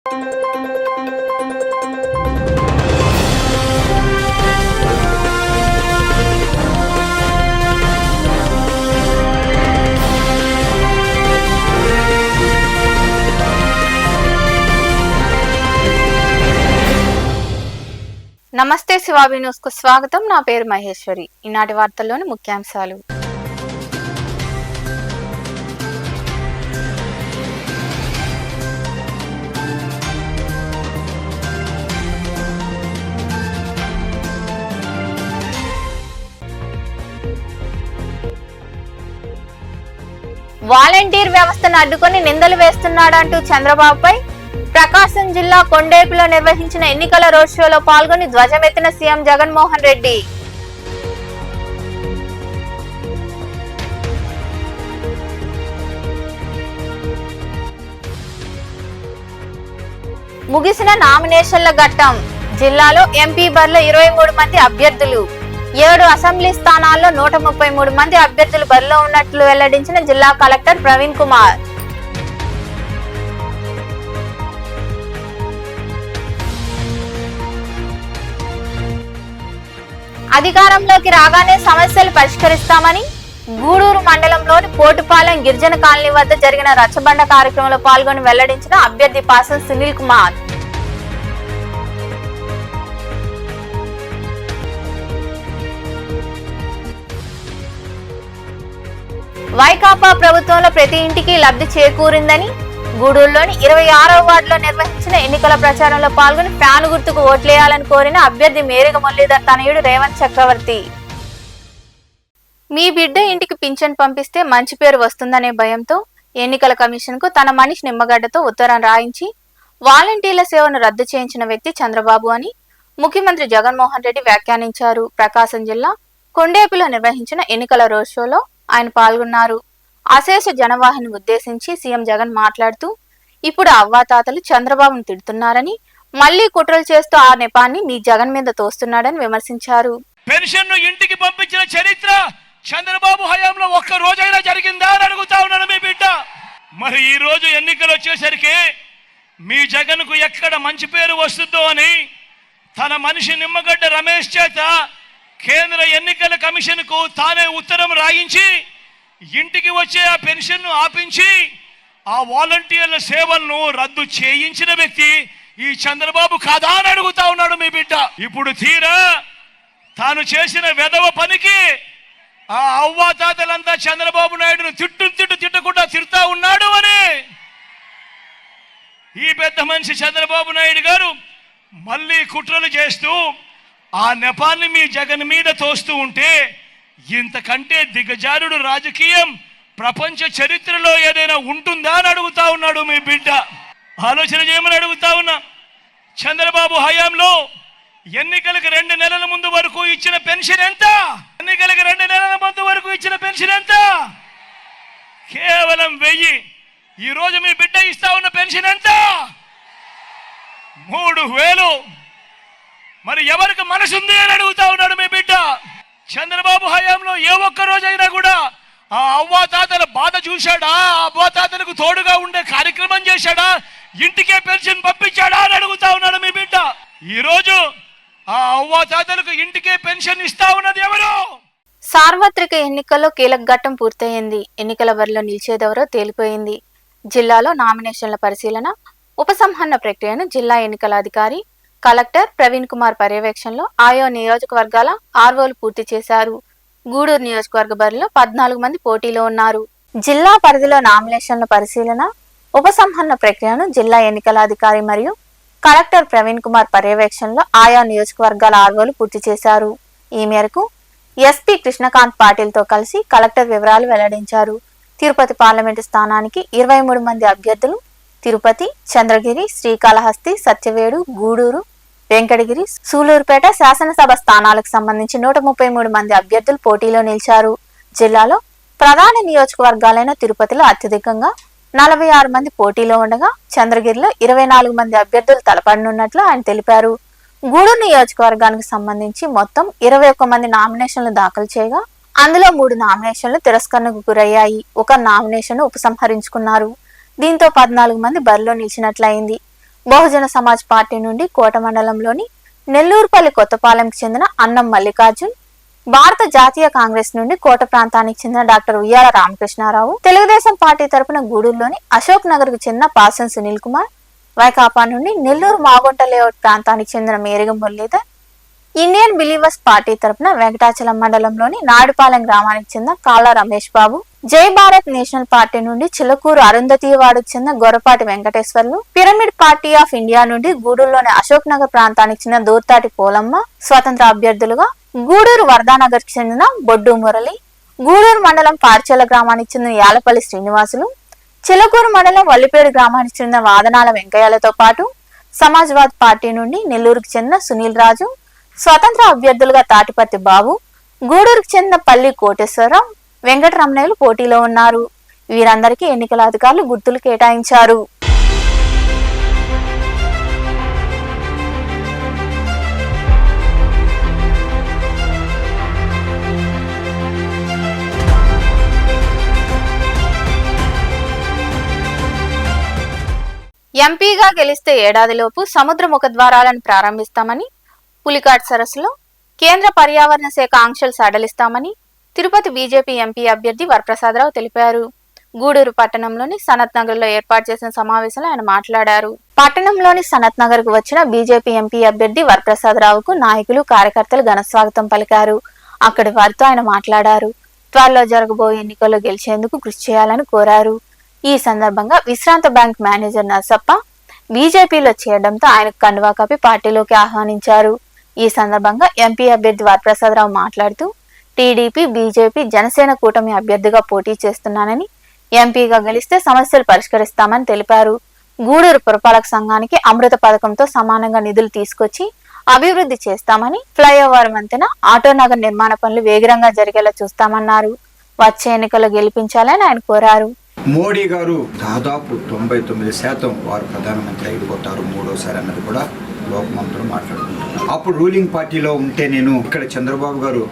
నమస్తే శివాబి న్యూస్ కు స్వాగతం. నా పేరు మహేశ్వరి. ఈనాటి వార్తల్లోని ముఖ్యాంశాలు. వాలంటీర్ వ్యవస్థను అడ్డుకొని నిందలు వేస్తున్నాడంటూ చంద్రబాబుపై ప్రకాశం జిల్లా కొండేపులో నిర్వహించిన ఎన్నికల రోడ్ షోలో పాల్గొని ధ్వజమెత్తిన సీఎం జగన్మోహన్ రెడ్డి. ముగిసిన నామినేషన్ల ఘట్టం. జిల్లాలో ఎంపీ బరిలో 23 మంది అభ్యర్థులు. 7 అసెంబ్లీ స్థానాల్లో 133 మంది అభ్యర్థులు బరిలో ఉన్నట్లు వెల్లడించిన జిల్లా కలెక్టర్ ప్రవీణ్ కుమార్. అధికారంలోకి రాగానే సమస్యలు పరిష్కరిస్తామని గూడూరు మండలంలోని పోటుపాలెం గిరిజన కాలనీ వద్ద జరిగిన రచ్చబండ కార్యక్రమంలో పాల్గొని వెల్లడించిన అభ్యర్థి పాసం సునీల్ కుమార్. వైకాపా ప్రభుత్వంలో ప్రతి ఇంటికి లబ్ధి చేకూరిందని గూడూరులోని 26వ వార్డులో నిర్వహించిన ఎన్నికల ప్రచారంలో పాల్గొని ఫ్యాను గుర్తుకు ఓట్లేయాలని కోరిన అభ్యర్థి మేరిగ మురళీధర్ తనయుడు రేవంత్ చక్రవర్తి. మీ బిడ్డ ఇంటికి పింఛన్ పంపిస్తే మంచి పేరు వస్తుందనే భయంతో ఎన్నికల కమిషన్ కు తన మనిషి నిమ్మగడ్డతో ఉత్తరం రాయించి వాలంటీర్ల సేవను రద్దు చేయించిన వ్యక్తి చంద్రబాబు అని ముఖ్యమంత్రి జగన్మోహన్ రెడ్డి వ్యాఖ్యానించారు. ప్రకాశం జిల్లా కొండేపులో నిర్వహించిన ఎన్నికల రోడ్ షోలో ఆయన పాల్గొన్నారు. అశేష జనవాహిని ఉద్దేశించి సీఎం జగన్ మాట్లాడుతూ ఇప్పుడు అవ్వాతాతలు చంద్రబాబును తిడుతున్నారని, మళ్లీ కుట్రలు చేస్తూ ఆ నెపాన్ని మీ జగన్ మీద తోస్తున్నాడని విమర్శించారు. పెన్షన్ ఇంటికి పంపించిన చరిత్ర చంద్రబాబు హయాంలో ఒక్క రోజైనా జరిగిందా అని అడుగుతా ఉన్నాను మీ బిడ్డ. మరి ఈ రోజు ఎన్నికలు వచ్చేసరికి మీ జగన్ కు ఎక్కడ మంచి పేరు వస్తుందో అని తన మనిషి నిమ్మగడ్డ రమేష్ చేత కేంద్ర ఎన్నికల కమిషన్ కు తానే ఉత్తరం రాయించి ఇంటికి వచ్చే ఆ పెన్షన్ ను ఆపించి ఆ వాలంటీర్ల సేవలను రద్దు చేయించిన వ్యక్తి ఈ చంద్రబాబు కాదా అని అడుగుతా ఉన్నాడు మీ బిడ్డ. ఇప్పుడు తీరా తాను చేసిన వెధవ పనికి ఆ అవ్వాతాతలంతా చంద్రబాబు నాయుడును తిట్టకుండా తిడతా ఉన్నాడు అని ఈ పెద్ద మనిషి చంద్రబాబు నాయుడు గారు మళ్ళీ కుట్రలు చేస్తూ ఆ నెపాన్ని మీ జగన్ మీద తోస్తూ ఉంటే ఇంతకంటే దిగజారుడు రాజకీయం ప్రపంచ చరిత్రలో ఏదైనా ఉంటుందా అని అడుగుతా ఉన్నాడు మీ బిడ్డ. ఆలోచన చేయమని అడుగుతా ఉన్నా. చంద్రబాబు హయాంలో ఎన్నికలకు 2 నెలల ముందు వరకు ఇచ్చిన పెన్షన్ ఎంత? ఎన్నికలకు 2 నెలల ముందు వరకు ఇచ్చిన పెన్షన్ ఎంత? కేవలం 1000. ఈ రోజు మీ బిడ్డ ఇస్తా ఉన్న పెన్షన్ ఎంత? 3000. మరి ఎవరికి మనసుంది అని అడుగుతా ఉన్నాడు మీ బిడ్డ. చంద్రబాబు హయాంలో ఏ ఒక్క రోజైనా కూడా ఆ అవ్వాతాతల బాధ చూశాడా? ఆ అవ్వాతాతలకు తోడుగా ఉండే కార్యక్రమం చేశాడా? ఇంటికే పెన్షన్ పంపించాడా అని అడుగుతా ఉన్నాడు మీ బిడ్డ. ఈ రోజు ఆ అవ్వాతాతలకు ఇంటికే పెన్షన్ ఇస్తా ఉన్నది ఎవరు? సార్వత్రిక ఎన్నికల్లో కీలక ఘట్టం పూర్తయింది. ఎన్నికల బరిలో నిలిచేదెవరో తేలిపోయింది. జిల్లాలో నామినేషన్ల పరిశీలన, ఉపసంహరణ ప్రక్రియను జిల్లా ఎన్నికల అధికారి కలెక్టర్ ప్రవీణ్ కుమార్ పర్యవేక్షణలో ఆయా నియోజకవర్గాల ఆర్వోలు పూర్తి చేశారు. గూడూరు నియోజకవర్గ బరిలో 14 మంది పోటీలో ఉన్నారు. జిల్లా పరిధిలో నామినేషన్ల పరిశీలన, ఉపసంహరణ ప్రక్రియను జిల్లా ఎన్నికల అధికారి మరియు కలెక్టర్ ప్రవీణ్ కుమార్ పర్యవేక్షణలో ఆయా నియోజకవర్గాల ఆర్వోలు పూర్తి చేశారు. ఈ మేరకు ఎస్పీ కృష్ణకాంత్ పాటిల్తో కలిసి కలెక్టర్ వివరాలు వెల్లడించారు. తిరుపతి పార్లమెంటు స్థానానికి 23 మంది అభ్యర్థులు తిరుపతి, చంద్రగిరి, శ్రీకాళహస్తి, సత్యవేడు, గూడూరు, వెంకటగిరి, సూలూరుపేట శాసనసభ స్థానాలకు సంబంధించి 133 మంది అభ్యర్థులు పోటీలో నిలిచారు. జిల్లాలో ప్రధాన నియోజకవర్గాలైన తిరుపతిలో అత్యధికంగా 46 మంది పోటీలో ఉండగా చంద్రగిరిలో 24 మంది అభ్యర్థులు తలపడనున్నట్లు ఆయన తెలిపారు. గూడూరు నియోజకవర్గానికి సంబంధించి మొత్తం 21 మంది నామినేషన్లు దాఖలు చేయగా అందులో 3 నామినేషన్లు తిరస్కరణకు గురయ్యాయి. ఒక నామినేషన్ ఉపసంహరించుకున్నారు. దీంతో 14 మంది బరిలో నిలిచినట్లయింది. బహుజన సమాజ్ పార్టీ నుండి కోట మండలంలోని నెల్లూరుపల్లి కొత్తపాలెంకి చెందిన అన్నం మల్లికార్జున్, భారత జాతీయ కాంగ్రెస్ నుండి కోట ప్రాంతానికి చెందిన డాక్టర్ ఉయ్యాల రామకృష్ణారావు, తెలుగుదేశం పార్టీ తరపున గూడూరులోని అశోక్ నగర్ కు చెందిన పాసన్ సునీల్ కుమార్, వైకాపా నుండి నెల్లూరు మాగుంట లేఅవుట్ ప్రాంతానికి చెందిన మేరిగం మురళీధర్, ఇండియన్ బిలీవర్స్ పార్టీ తరపున వెంకటాచలం మండలంలోని నాయుడుపాలెం గ్రామానికి చెందిన కాళ్ళ రమేష్ బాబు, జై భారత్ నేషనల్ పార్టీ నుండి చిలకూరు అరుంధతీవాడకు చెందిన Gorapati Venkateswarlu, pyramid party of India నుండి గూడూరులోని అశోక్ నగర్ ప్రాంతానికి చెందిన దూర్తాటి పోలమ్మ, స్వతంత్ర అభ్యర్థులుగా గూడూరు వరదానగర్ కి చెందిన బొడ్డు మురళి, గూడూరు మండలం పార్చెల గ్రామానికి చెందిన యాలపల్లి శ్రీనివాసులు, చిలకూరు మండలం వల్లిపేడు గ్రామానికి చెందిన వాదనాల వెంకయ్యలతో పాటు సమాజ్వాద్ పార్టీ నుండి నెల్లూరుకు చెందిన సునీల్ రాజు, స్వతంత్ర అభ్యర్థులుగా తాటిపత్తి బాబు, గూడూరుకు చెందిన పల్లి కోటేశ్వరరావు, వెంకటరమణయ్యలు పోటీలో ఉన్నారు. వీరందరికీ ఎన్నికల అధికారులు గుర్తులు కేటాయించారు. ఎంపీగా గెలిస్తే ఏడాదిలోపు సముద్ర ముఖద్వారాలను ప్రారంభిస్తామని, పులికాట్ సరస్సులో కేంద్ర పర్యావరణ శాఖ ఆంక్షలు సడలిస్తామని తిరుపతి బీజేపీ ఎంపీ అభ్యర్థి వరప్రసాదరావు తెలిపారు. గూడూరు పట్టణంలోని సనత్ నగర్ లో ఏర్పాటు చేసిన సమావేశంలో ఆయన మాట్లాడారు. పట్టణంలోని సనత్ నగర్ కు వచ్చిన బీజేపీ ఎంపీ అభ్యర్థి వరప్రసాదరావుకు నాయకులు, కార్యకర్తలు ఘన స్వాగతం పలికారు. అక్కడి వారితో ఆయన మాట్లాడారు. త్వరలో జరగబోయే ఎన్నికల్లో గెలిచేందుకు కృషి చేయాలని కోరారు. ఈ సందర్భంగా విశ్రాంత బ్యాంక్ మేనేజర్ నర్సప్ప బీజేపీలో చేరడంతో ఆయనకు కండువా కప్పి పార్టీలోకి ఆహ్వానించారు. ఈ సందర్భంగా ఎంపీ అభ్యర్థి వరప్రసాదరావు మాట్లాడుతూ టీడీపీ, బీజేపీ, జనసేన కూటమి అభ్యర్థిగా పోటీ చేస్తున్నానని, ఎంపీగా గెలిస్తే సమస్యలు పరిష్కరిస్తామని తెలిపారు. గూడూరు పురపాలక సంఘానికి అమృత పథకంతో సమానంగా నిధులు తీసుకొచ్చి అభివృద్ధి చేస్తామని, ఫ్లైఓవర్ వంతెన, ఆటోనగర్ నిర్మాణ పనులు వేగంగా జరిగేలా చూస్తామన్నారు. వచ్చే ఎన్నికల్లో గెలిపించాలని ఆయన కోరారు. మోడీ గారు దాదాపు 99% వారు ప్రధానమంత్రి అయిపోతారు మూడోసారి అన్నది కూడా లోకమంత్రులు మాట్లాడుకుంటున్నారు. అప్పుడు రూలింగ్ పార్టీలో ఉంటే, నేను ఇక్కడ చంద్రబాబు గారు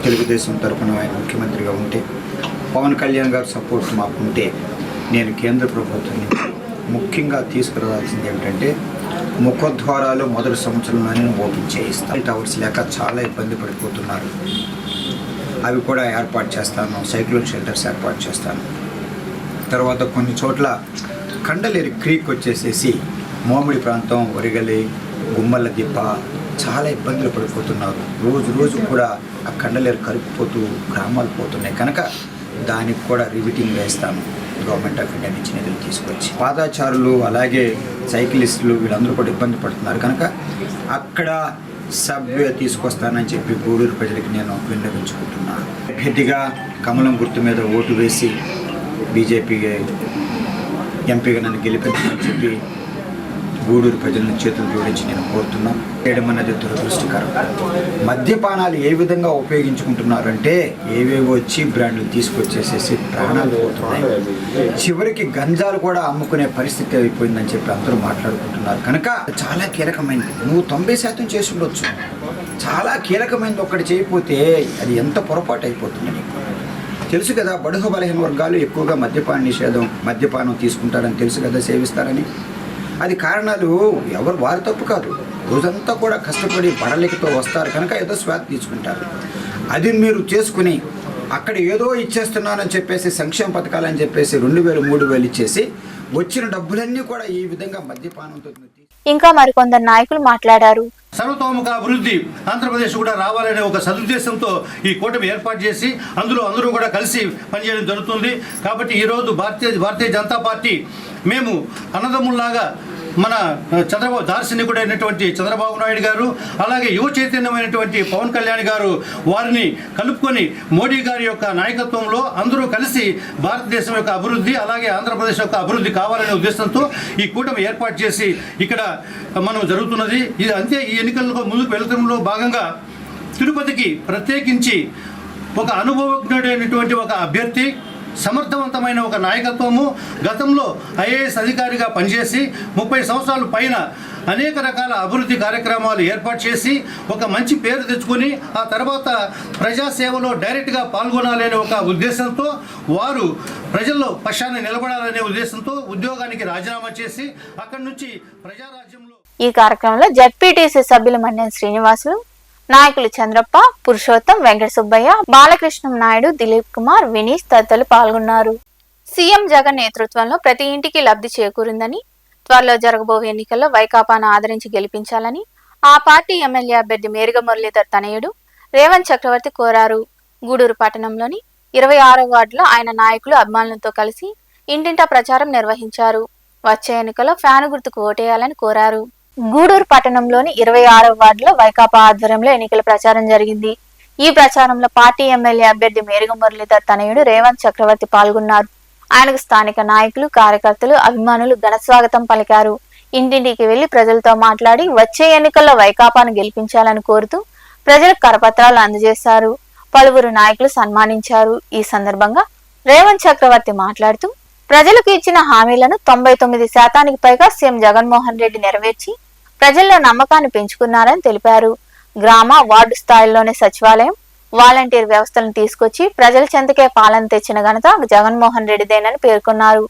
తెలుగుదేశం తరఫున ఆయన ముఖ్యమంత్రిగా ఉంటే, పవన్ కళ్యాణ్ గారు సపోర్ట్ మాకుంటే, నేను కేంద్ర ప్రభుత్వాన్ని ముఖ్యంగా తీసుకురావాల్సింది ఏమిటంటే ముఖద్వారాలు మొదటి సంవత్సరంలోనే ఓపెన్ చేయిస్తాను. టవర్స్ లేక చాలా ఇబ్బంది పడిపోతున్నారు. అవి కూడా ఏర్పాటు చేస్తాను. సైక్లోన్ షెల్టర్స్ ఏర్పాటు చేస్తాను. తర్వాత కొన్ని చోట్ల కండలేరు క్రీక్ వచ్చేసేసి మోమిడి ప్రాంతం, ఒరిగలి, గుమ్మల దిబ్బ చాలా ఇబ్బందులు పడిపోతున్నారు. రోజు కూడా ఆ కండలేరు కరిగిపోతూ గ్రామాలు పోతున్నాయి కనుక దానికి కూడా రివిటింగ్ వేస్తాను. గవర్నమెంట్ ఆఫ్ ఇండియా నుంచి నిధులు తీసుకొచ్చి పాదాచారులు, అలాగే సైక్లిస్టులు వీళ్ళందరూ కూడా ఇబ్బంది పడుతున్నారు కనుక అక్కడ సబ్వే తీసుకొస్తానని చెప్పి గూడూరు ప్రజలకి నేను విన్నవించుకుంటున్నాను. గట్టిగా కమలం గుర్తు మీద ఓటు వేసి బీజేపీ ఎంపీగా నన్ను గెలిపించమని చెప్పి గూడూరు ప్రజలను చేతులు జోడించి నేను కోరుతున్నాను. చేయడం అన్నది దురదృష్టకరం. మద్యపానాలు ఏ విధంగా ఉపయోగించుకుంటున్నారంటే ఏవేవో చీప్ బ్రాండ్లు తీసుకొచ్చేసేసి ప్రాణాలు పోతున్నాయి. చివరికి గంజాలు కూడా అమ్ముకునే పరిస్థితి అయిపోయిందని చెప్పి అందరూ మాట్లాడుకుంటున్నారు కనుక చాలా కీలకమైనది. నువ్వు 90% చేసి ఉండొచ్చు. చాలా కీలకమైనది ఒక్కటి చేయకపోతే అది ఎంత పొరపాటు అయిపోతుంది నీకు తెలుసు కదా. బడుగు బలహీన వర్గాలు ఎక్కువగా మద్యపానం తీసుకుంటారని తెలుసు కదా, సేవిస్తారని. అది కారణాలు ఎవరు వారి తప్పు కాదు. రోజంతా కూడా కష్టపడి బడలికతో వస్తారు కనుక ఏదో స్వార్థ తీసుకుంటారు. అది మీరు చేసుకుని అక్కడ ఏదో ఇచ్చేస్తున్నానని చెప్పేసి సంక్షేమ పథకాలని చెప్పేసి 2000, 3000 ఇచ్చేసి వచ్చిన డబ్బులన్నీ కూడా ఈ విధంగా మద్యపానంతో. ఇంకా మరికొందరు నాయకులు మాట్లాడారు. సర్వతోముఖ అభివృద్ధి ఆంధ్రప్రదేశ్ కూడా రావాలనే ఒక సదుద్దేశంతో ఈ కూటమి ఏర్పాటు చేసి అందరూ కూడా కలిసి పనిచేయడం జరుగుతుంది. కాబట్టి ఈరోజు భారతీయ జనతా పార్టీ మేము అన్నదమ్ముల్లాగా మన దార్శనికుడైనటువంటి చంద్రబాబు నాయుడు గారు, అలాగే యువ చైతన్యమైనటువంటి పవన్ కళ్యాణ్ గారు వారిని కలుపుకొని మోడీ గారి యొక్క నాయకత్వంలో అందరూ కలిసి భారతదేశం యొక్క అభివృద్ధి, అలాగే ఆంధ్రప్రదేశ్ యొక్క అభివృద్ధి కావాలనే ఉద్దేశంతో ఈ కూటమి ఏర్పాటు చేసి ఇక్కడ మనం జరుగుతున్నది. ఇది అంతే. ఈ ఎన్నికల్లో ముందుకు వెళ్లడంలో భాగంగా తిరుపతికి ప్రత్యేకించి ఒక అనుభవజ్ఞుడైనటువంటి ఒక అభ్యర్థి సమర్థవంతమైన ఒక నాయకత్వము, గతంలో ఐఏఎస్ అధికారిగా పనిచేసి 30 సంవత్సరాల పైన అనేక రకాల అభివృద్ధి కార్యక్రమాలు ఏర్పాటు చేసి ఒక మంచి పేరు తెచ్చుకొని ఆ తర్వాత ప్రజాసేవలో డైరెక్ట్గా పాల్గొనాలనే ఒక ఉద్దేశంతో వారు ప్రజల్లో పక్షాన్ని నిలబడాలనే ఉద్దేశంతో ఉద్యోగానికి రాజీనామా చేసి అక్కడి నుంచి ప్రజారాజ్యంలో. ఈ కార్యక్రమంలో జడ్పీటీసీ సభ్యులు మన్నెం శ్రీనివాసులు, నాయకులు చంద్రప్ప, పురుషోత్తం, వెంకట సుబ్బయ్య, బాలకృష్ణం నాయుడు, దిలీప్ కుమార్, వినీష్ తదితరులు పాల్గొన్నారు. సీఎం జగన్ నేతృత్వంలో ప్రతి ఇంటికి లబ్ధి చేకూరిందని, త్వరలో జరగబోయే ఎన్నికల్లో వైకాపాను ఆదరించి గెలిపించాలని ఆ పార్టీ ఎమ్మెల్యే అభ్యర్థి మేరిగ మురళీధర్ తనయుడు రేవంత్ చక్రవర్తి కోరారు. గూడూరు పట్టణంలోని 26వ వార్డులో ఆయన నాయకులు అభిమానులతో కలిసి ఇంటింటా ప్రచారం నిర్వహించారు. వచ్చే ఎన్నికల్లో ఫ్యాను గుర్తుకు ఓటేయాలని కోరారు. గూడూరు పట్టణంలోని 26వ వార్డులో వైకాపా ఆధ్వర్యంలో ఎన్నికల ప్రచారం జరిగింది. ఈ ప్రచారంలో పార్టీ ఎమ్మెల్యే అభ్యర్థి మేరిగ మురళీధర్ తనయుడు రేవంత్ చక్రవర్తి పాల్గొన్నారు. ఆయనకు స్థానిక నాయకులు, కార్యకర్తలు, అభిమానులు ఘన స్వాగతం పలికారు. ఇంటింటికి వెళ్లి ప్రజలతో మాట్లాడి వచ్చే ఎన్నికల్లో వైకాపాను గెలిపించాలని కోరుతూ ప్రజలకు కరపత్రాలు అందజేశారు. పలువురు నాయకులు సన్మానించారు. ఈ సందర్భంగా రేవంత్ చక్రవర్తి మాట్లాడుతూ ప్రజలకు ఇచ్చిన హామీలను 99% పైగా సీఎం జగన్మోహన్ రెడ్డి నెరవేర్చి ప్రజల్లో నమ్మకాన్ని పెంచుకున్నారని తెలిపారు. గ్రామ, వార్డు స్థాయిల్లోనే సచివాలయం, వాలంటీర్ వ్యవస్థలను తీసుకొచ్చి ప్రజల చెంతకే పాలన తెచ్చిన ఘనత జగన్మోహన్ రెడ్డిదేనని పేర్కొన్నారు.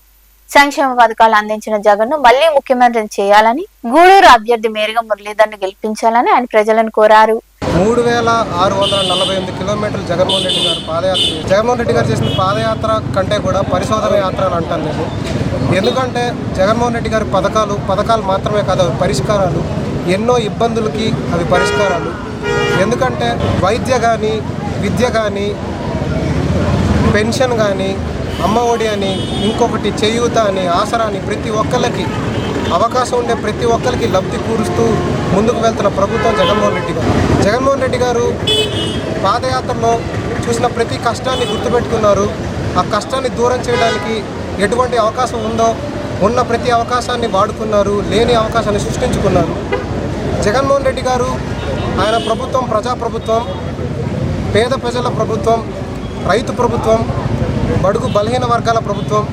సంక్షేమ పథకాలు అందించిన జగన్ను మళ్లీ ముఖ్యమంత్రిని చేయాలని, గూడూరు అభ్యర్థి మేరిగ మురళీధర్ను గెలిపించాలని ఆయన ప్రజలను కోరారు. 3648 కిలోమీటర్లు జగన్మోహన్ రెడ్డి గారు పాదయాత్ర. జగన్మోహన్ రెడ్డి గారు చేసిన పాదయాత్ర కంటే కూడా పరిశోధన యాత్ర అని అంటాను నేను. ఎందుకంటే జగన్మోహన్ రెడ్డి గారి పథకాలు మాత్రమే కాదు, అవి పరిష్కారాలు. ఎన్నో ఇబ్బందులకి అవి పరిష్కారాలు. ఎందుకంటే వైద్య కానీ, విద్య కానీ, పెన్షన్ కానీ, అమ్మ ఒడి అని, ఇంకొకటి చేయూత అని, ఆసరా అని ప్రతి ఒక్కరికి అవకాశం ఉండే ప్రతి ఒక్కరికి లబ్ధి కూరుస్తూ ముందుకు వెళ్తున్న ప్రభుత్వం జగన్మోహన్ రెడ్డి గారు. జగన్మోహన్ రెడ్డి గారు పాదయాత్రలో చూసిన ప్రతి కష్టాన్ని గుర్తుపెట్టుకున్నారు. ఆ కష్టాన్ని దూరం చేయడానికి ఎటువంటి అవకాశం ఉందో ఉన్న ప్రతి అవకాశాన్ని వాడుకున్నారు. లేని అవకాశాన్ని సృష్టించుకున్నారు. జగన్మోహన్ రెడ్డి గారు ఆయన ప్రభుత్వం ప్రజాప్రభుత్వం, పేద ప్రజల ప్రభుత్వం, రైతు ప్రభుత్వం, బడుగు బలహీన వర్గాల ప్రభుత్వం.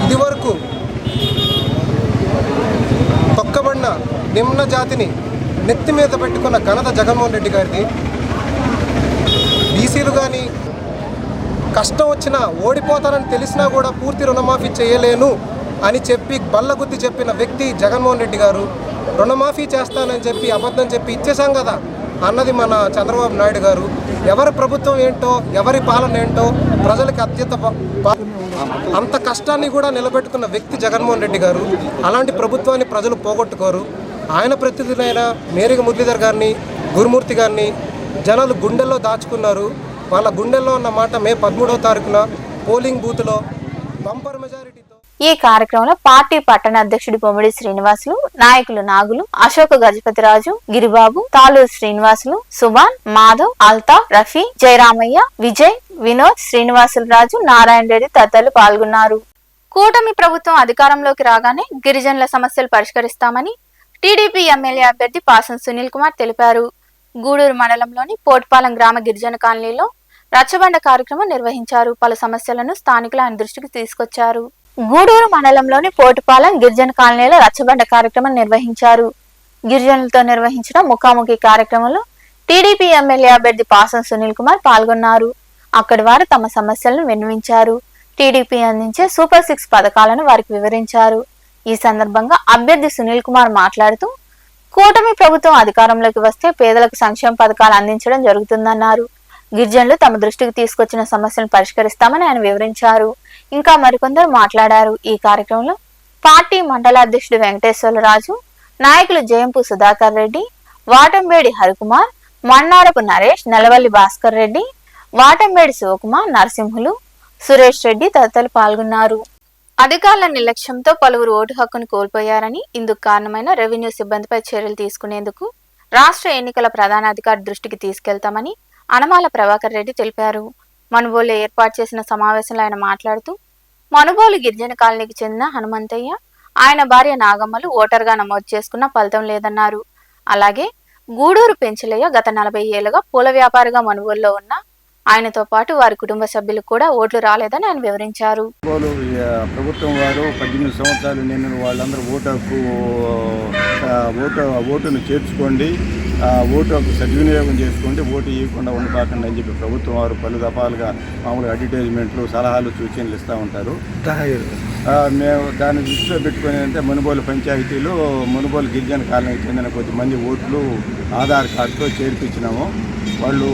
ఇదివరకు తొక్కబడిన నిమ్న జాతిని నెత్తి మీద పెట్టుకున్న ఘనత జగన్మోహన్ రెడ్డి గారిది. బీసీలు కానీ కష్టం వచ్చినా ఓడిపోతారని తెలిసినా కూడా పూర్తి రుణమాఫీ చేయలేను అని చెప్పి బల్లగుద్ది చెప్పిన వ్యక్తి జగన్మోహన్ రెడ్డి గారు. రుణమాఫీ చేస్తానని చెప్పి అబద్ధం చెప్పి ఇచ్చేసాం కదా అన్నది మన చంద్రబాబు నాయుడు గారు. ఎవరి ప్రభుత్వం ఏంటో, ఎవరి పాలన ఏంటో ప్రజలకు అంత కష్టాన్ని కూడా నిలబెట్టుకున్న వ్యక్తి జగన్మోహన్ రెడ్డి గారు. అలాంటి ప్రభుత్వాన్ని ప్రజలు పోగొట్టుకోరు. ఆయన ప్రతినిధులైన మేరిగ మురళీధర్ గారిని, గురుమూర్తి గారిని జనాలు గుండెల్లో దాచుకున్నారు. వాళ్ళ గుండెల్లో ఉన్న మాట మే 13వ తారీఖున పోలింగ్ బూత్లో బంపర్ మెజారిటీతో. ఈ కార్యక్రమంలో పార్టీ పట్టణ అధ్యక్షుడు బొమ్మిడి శ్రీనివాసులు, నాయకులు నాగులు, అశోక్ గజపతిరాజు, గిరిబాబు, తాలూరు శ్రీనివాసులు, సుభాన్, మాధవ్, అల్తాఫ్, రఫీ, జయరామయ్య, విజయ్, వినోద్, శ్రీనివాసులు రాజు, నారాయణ రెడ్డి తదితరులు పాల్గొన్నారు. కూటమి ప్రభుత్వం అధికారంలోకి రాగానే గిరిజనుల సమస్యలు పరిష్కరిస్తామని టీడీపీ ఎమ్మెల్యే అభ్యర్థి పాసం సునీల్ కుమార్ తెలిపారు. గూడూరు మండలంలోని పోట్పాలెం గ్రామ గిరిజన కాలనీలో రచ్చబండ కార్యక్రమం నిర్వహించారు. పలు సమస్యలను స్థానికులు ఆయన దృష్టికి తీసుకొచ్చారు. గూడూరు మండలంలోని పోటుపాలెం గిరిజన కాలనీలో రచ్చబండ కార్యక్రమం నిర్వహించారు. గిరిజనులతో నిర్వహించిన ముఖాముఖి కార్యక్రమంలో టీడీపీ ఎమ్మెల్యే అభ్యర్థి పాసం సునీల్ కుమార్ పాల్గొన్నారు. అక్కడి వారు తమ సమస్యలను విన్నవించారు. టీడీపీ అందించే సూపర్ 6 పథకాలను వారికి వివరించారు. ఈ సందర్భంగా అభ్యర్థి సునీల్ కుమార్ మాట్లాడుతూ కూటమి ప్రభుత్వం అధికారంలోకి వస్తే పేదలకు సంక్షేమ పథకాలు అందించడం జరుగుతుందన్నారు. గిరిజనులు తమ దృష్టికి తీసుకొచ్చిన సమస్యలను పరిష్కరిస్తామని ఆయన వివరించారు. ఇంకా మరికొందరు మాట్లాడారు. ఈ కార్యక్రమంలో పార్టీ మండల అధ్యక్షుడు వెంకటేశ్వరరాజు, నాయకులు జయంపు సుధాకర్ రెడ్డి, వాటంబేడి హరికుమార్, మన్నారపు నరేష్, నెలవల్లి భాస్కర్ రెడ్డి, వాటంబేడి శివకుమార్, నరసింహులు, సురేష్ రెడ్డి తదితరులు పాల్గొన్నారు. అధికారుల నిర్లక్ష్యంతో పలువురు ఓటు హక్కును కోల్పోయారని, ఇందుకు కారణమైన రెవెన్యూ సిబ్బందిపై చర్యలు తీసుకునేందుకు రాష్ట్ర ఎన్నికల ప్రధాన అధికారి దృష్టికి తీసుకెళ్తామని అనమాల ప్రభాకర్ రెడ్డి తెలిపారు. మనుబోలు ఏర్పాటు చేసిన సమావేశంలో ఆయన మాట్లాడుతూ మనుబోలు గిరిజన కాలనీకి చెందిన హనుమంతయ్య, ఆయన భార్య నాగమ్మలు ఓటర్గా నమోదు చేసుకున్న ఫలితం లేదన్నారు. అలాగే గూడూరు పెంచలయ్య గత 40 ఏళ్లుగా పూల వ్యాపారిగా మనుబోలులో ఉన్న ఆయనతో పాటు వారి కుటుంబ సభ్యులకు కూడా ఓట్లు రాలేదని ఆయన వివరించారు. ప్రభుత్వం వారు 18 సంవత్సరాలు నిన్న వాళ్ళందరూ ఓటును చేర్చుకోండి, ఓటు హక్కు సద్వినియోగం చేసుకోండి, ఓటు ఇవ్వకుండా ఉండబాకండి అని చెప్పి ప్రభుత్వం వారు పలు దఫాలుగా మామూలుగా అడ్వర్టైజ్మెంట్లు, సలహాలు, సూచనలు ఇస్తూ ఉంటారు. మేము దాన్ని దృష్టిలో పెట్టుకుని అంటే మునుగోలు పంచాయతీలో మునుగోలు గిరిజన కాలనీకి చెందిన కొద్దిమంది ఓట్లు ఆధార్ కార్డుతో చేర్పించినాము. వాళ్ళు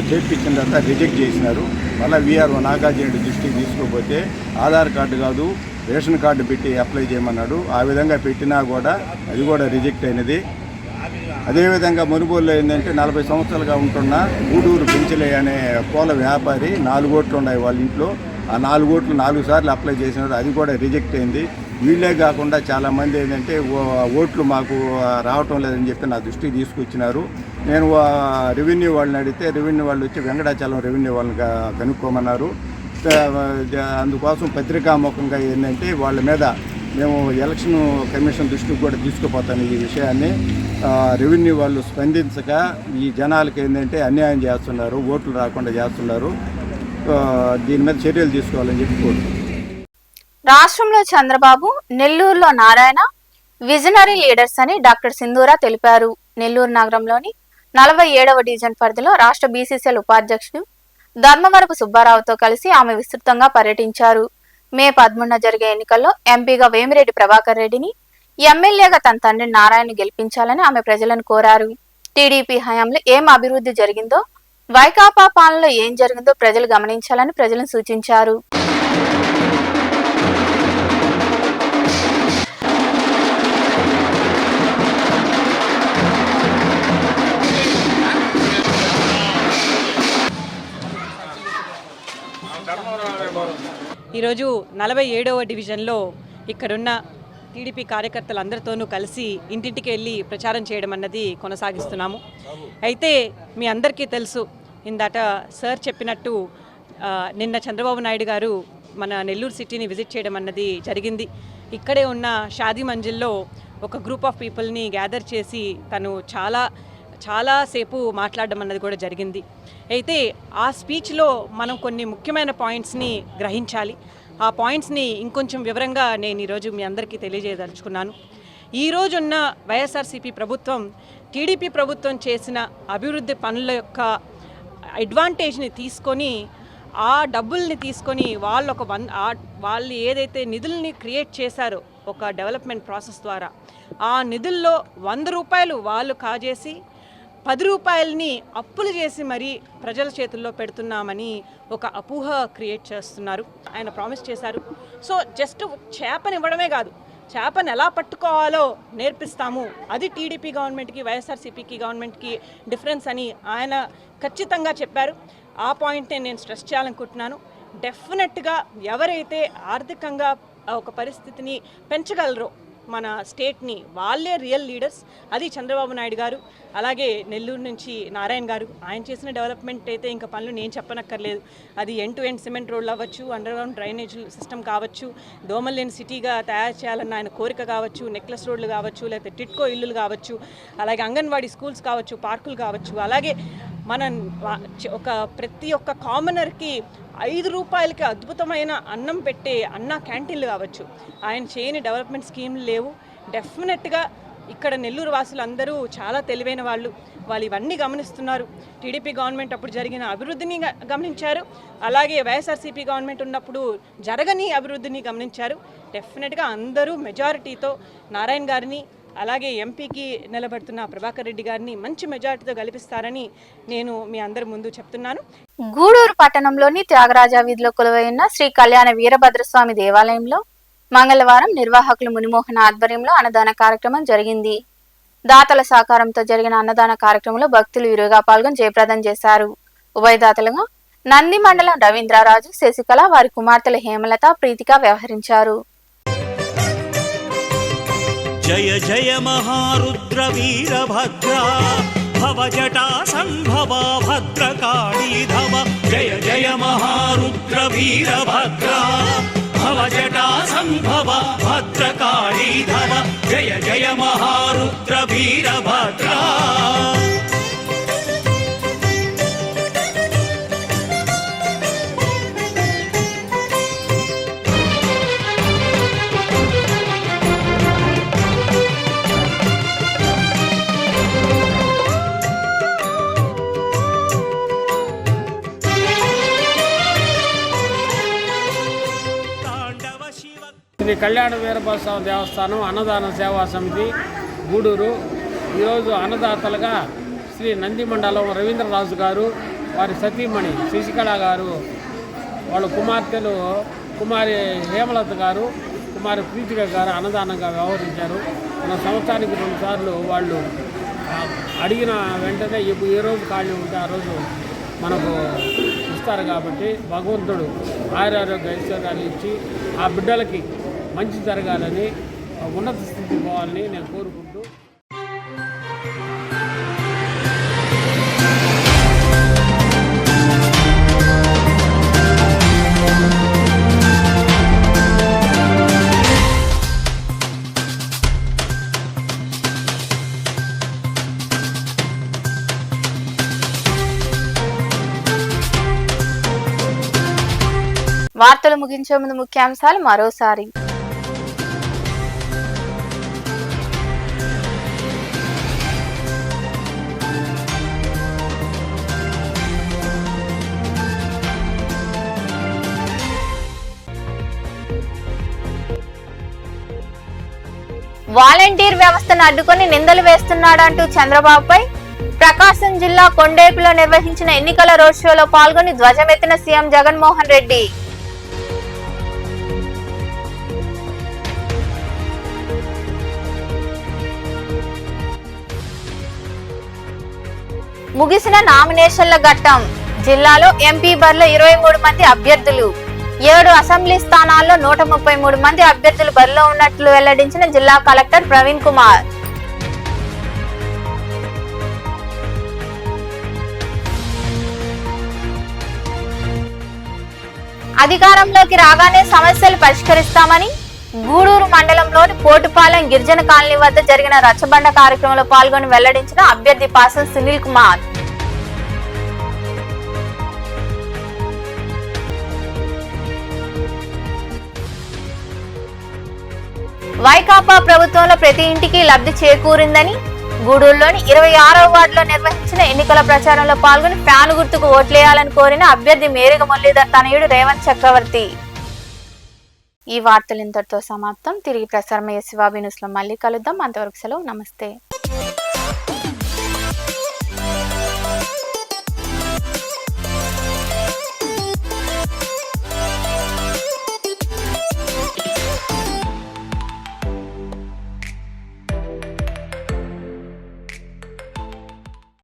చేర్పించిన తర్వాత రిజెక్ట్ చేసినారు. మళ్ళీ వీఆర్ఓ నాగార్జున దృష్టికి తీసుకోకపోతే ఆధార్ కార్డు కాదు రేషన్ కార్డు పెట్టి అప్లై చేయమన్నాడు. ఆ విధంగా పెట్టినా కూడా అది కూడా రిజెక్ట్ అయినది. అదేవిధంగా మునుగోలులో ఏంటంటే 40 సంవత్సరాలుగా ఉంటున్న గూడూరు పెంచలే అనే పూల వ్యాపారి 4 ఓట్లు ఉన్నాయి వాళ్ళ ఇంట్లో. ఆ 4 ఓట్లు 4 సార్లు అప్లై చేసినారు, అది కూడా రిజెక్ట్ అయింది. వీళ్ళే కాకుండా చాలామంది ఏంటంటే ఓట్లు మాకు రావటం లేదని చెప్పి నా దృష్టికి తీసుకొచ్చినారు. నేను రెవెన్యూ వాళ్ళని అడిగితే రెవెన్యూ వాళ్ళు వచ్చి వెంకటాచలం రెవెన్యూ వాళ్ళని కనుక్కోమన్నారు. అందుకోసం పత్రికాముఖంగా ఏంటంటే వాళ్ళ మీద మేము ఎలక్షన్ కమిషన్ దృష్టికి కూడా తీసుకుపోతాను ఈ విషయాన్ని. రెవెన్యూ వాళ్ళు స్పందించక ఈ జనాలకి ఏంటంటే అన్యాయం చేస్తున్నారు, ఓట్లు రాకుండా చేస్తున్నారు. దీని మీద చర్యలు తీసుకోవాలని చెప్పి కోరుతున్నాను. రాష్ట్రంలో చంద్రబాబు, నెల్లూరులో నారాయణ విజనరీ లీడర్స్ అని డాక్టర్ సింధూరా తెలిపారు. నెల్లూరు నగరంలోని 47వ డివిజన్ పరిధిలో రాష్ట్ర బీసీసీఎల్ ఉపాధ్యక్షుడు ధర్మవరపు సుబ్బారావుతో కలిసి ఆమె విస్తృతంగా పర్యటించారు. మే 11న జరిగే ఎన్నికల్లో ఎంపీగా వేమిరెడ్డి ప్రభాకర్ రెడ్డిని, ఎమ్మెల్యేగా తన తండ్రి నారాయణ గెలిపించాలని ఆమె ప్రజలను కోరారు. టీడీపీ హయాంలో ఏం అభివృద్ధి జరిగిందో, వైకాపా పాలనలో ఏం జరిగిందో ప్రజలు గమనించాలని ప్రజలను సూచించారు. ఈరోజు 47వ డివిజన్లో ఇక్కడున్న టీడీపీ కార్యకర్తలందరితోనూ కలిసి ఇంటింటికి వెళ్ళి ప్రచారం చేయడం అన్నది కొనసాగిస్తున్నాము. అయితే మీ అందరికీ తెలుసు, ఇందాట సార్ చెప్పినట్టు నిన్న చంద్రబాబు నాయుడు గారు మన నెల్లూరు సిటీని విజిట్ చేయడం అన్నది జరిగింది. ఇక్కడే ఉన్న షాదీ మంజిల్లో ఒక గ్రూప్ ఆఫ్ పీపుల్ని గ్యాదర్ చేసి తను చాలాసేపు మాట్లాడడం అన్నది కూడా జరిగింది. అయితే ఆ స్పీచ్లో మనం కొన్ని ముఖ్యమైన పాయింట్స్ని గ్రహించాలి. ఆ పాయింట్స్ని ఇంకొంచెం వివరంగా నేను ఈరోజు మీ అందరికీ తెలియజేయదలుచుకున్నాను. ఈరోజున్న వైఎస్ఆర్సీపీ ప్రభుత్వం టీడీపీ ప్రభుత్వం చేసిన అభివృద్ధి పనుల యొక్క అడ్వాంటేజ్ని తీసుకొని, ఆ డబ్బుల్ని తీసుకొని వాళ్ళు ఏదైతే నిధుల్ని క్రియేట్ చేశారో ఒక డెవలప్మెంట్ ప్రాసెస్ ద్వారా, ఆ నిధుల్లో 100 రూపాయలు వాళ్ళు కాజేసి 10 రూపాయలని అప్పులు చేసి మరీ ప్రజల చేతుల్లో పెడుతున్నామని ఒక అపోహ క్రియేట్ చేస్తున్నారు. ఆయన ప్రామిస్ చేశారు. సో జస్ట్ చేపనివ్వడమే కాదు, చేపను ఎలా పట్టుకోవాలో నేర్పిస్తాము. అది టీడీపీ గవర్నమెంట్కి, వైఎస్ఆర్సీపీకి గవర్నమెంట్కి డిఫరెన్స్ అని ఆయన ఖచ్చితంగా చెప్పారు. ఆ పాయింట్నే నేను స్ట్రెస్ చేయాలనుకుంటున్నాను. డెఫినెట్గా ఎవరైతే ఆర్థికంగా ఒక పరిస్థితిని పెంచగలరో మన స్టేట్ని, వాళ్ళే రియల్ లీడర్స్. అది చంద్రబాబు నాయుడు గారు, అలాగే నెల్లూరు నుంచి నారాయణ గారు. ఆయన చేసిన డెవలప్మెంట్ అయితే ఇంకా పనులు నేను చెప్పనక్కర్లేదు. అది ఎండ్ టు ఎండ్ సిమెంట్ రోడ్లు అవ్వచ్చు, అండర్ గ్రౌండ్ డ్రైనేజ్ సిస్టమ్ కావచ్చు, దోమలు లేని సిటీగా తయారు చేయాలన్న ఆయన కోరిక కావచ్చు, నెక్లెస్ రోడ్లు కావచ్చు, లేకపోతే టిట్కో ఇల్లులు కావచ్చు, అలాగే అంగన్వాడీ స్కూల్స్ కావచ్చు, పార్కులు కావచ్చు, అలాగే ప్రతి ఒక్క కామనర్కి 5 రూపాయలకి అద్భుతమైన అన్నం పెట్టే అన్న క్యాంటీన్లు కావచ్చు. ఆయన చేయని డెవలప్మెంట్ స్కీమ్లు లేవు. డెఫినెట్గా ఇక్కడ నెల్లూరు వాసులు అందరూ చాలా తెలివైన వాళ్ళు ఇవన్నీ గమనిస్తున్నారు. టీడీపీ గవర్నమెంట్ అప్పుడు జరిగిన అభివృద్ధిని గమనించారు, అలాగే వైఎస్ఆర్సీపీ గవర్నమెంట్ ఉన్నప్పుడు జరగని అభివృద్ధిని గమనించారు. డెఫినెట్గా అందరూ మెజారిటీతో నారాయణ గారిని, అలాగే ఎంపీకి నిలబడుతున్న ప్రభాకర్ రెడ్డి గారిని మంచి మెజారిటీతో గెలిపిస్తారని నేను మీ అందరి ముందు చెప్తున్నాను. గూడూరు పట్టణంలోని త్యాగరాజ వీధిలో కొలువైన శ్రీ కళ్యాణ వీరభద్రస్వామి దేవాలయంలో మంగళవారం నిర్వాహకులు మునిమోహన్ ఆధ్వర్యంలో అన్నదాన కార్యక్రమం జరిగింది. దాతల సహకారంతో జరిగిన అన్నదాన కార్యక్రమంలో భక్తులు విరివిగా పాల్గొని జయప్రదం చేశారు. ఉభయదాతలుగా నంది మండలం రవీంద్రరాజు, శశికళ, వారి కుమార్తెల హేమలత, ప్రీతిగా వ్యవహరించారు. జయ జయ మహారుద్ర వీరభద్ర భవజటా సంభవ భద్రకాళీధవ. జయ జయ మహారుద్ర వీరభద్ర భవజటా సంభవ భద్రకాళీధవ. జయ జయ మహారుద్ర వీరభద్ర. శ్రీ కళ్యాణ వీరభద్రస్వామి దేవస్థానం అన్నదాన సేవా సమితి గూడూరు ఈరోజు అన్నదాతలుగా శ్రీ నంది మండలం రవీంద్రరాజు గారు, వారి సతీమణి శశికళ గారు, వాళ్ళ కుమార్తెలు కుమారి హేమలత గారు, కుమారి ప్రీతిక గారు అన్నదానంగా వ్యవహరించారు. మన సంవత్సరానికి 2 సార్లు వాళ్ళు అడిగిన వెంటనే ఏ రోజు ఖాళీ ఉంటే ఆ రోజు మనకు ఇస్తారు. కాబట్టి భగవంతుడు ఆయురారోగ్య ఐశ్వర్యాలు ఇచ్చి ఆ బిడ్డలకి మంచి జరగాలని, ఉన్నత స్థితికి పోవాలని నేను కోరుకుంటూ వార్తలు ముగించే ముందు ముఖ్యాంశాలు మరోసారి. వాలంటీర్ వ్యవస్థను అడ్డుకొని నిందలు వేస్తున్నాడంటూ చంద్రబాబుపై ప్రకాశం జిల్లా కొండేపులో నిర్వహించిన ఎన్నికల రోడ్ షోలో పాల్గొని ధ్వజమెత్తిన సీఎం జగన్మోహన్ రెడ్డి. ముగిసిన నామినేషన్ల ఘట్టం. జిల్లాలో ఎంపీ బరిలో 23 మంది అభ్యర్థులు. 7 అసెంబ్లీ స్థానాల్లో 133 మంది అభ్యర్థులు బరిలో ఉన్నట్లు వెల్లడించిన జిల్లా కలెక్టర్ ప్రవీణ్ కుమార్. అధికారంలోకి రాగానే సమస్యలు పరిష్కరిస్తామని గూడూరు మండలంలోని పోటుపాలెం గిరిజన కాలనీ వద్ద జరిగిన రచ్చబండ కార్యక్రమంలో పాల్గొని వెల్లడించిన అభ్యర్థి పాసం సునీల్ కుమార్. వైకాపా ప్రభుత్వంలో ప్రతి ఇంటికి లబ్ధి చేకూరిందని గూడూరులోని 26వ వార్డులో నిర్వహించిన ఎన్నికల ప్రచారంలో పాల్గొని ఫ్యాను గుర్తుకు ఓట్లేయాలని కోరిన అభ్యర్థి మేరిగ మురళీధర్ తనయుడు రేవంత్ చక్రవర్తి. ఈ వార్తలు ఇంతటితో సమాప్తం. తిరిగి ప్రసారమయ్యే శివాబీ న్యూస్లో మళ్ళీ కలుద్దాం. అంతవరకు సెలవు. నమస్తే.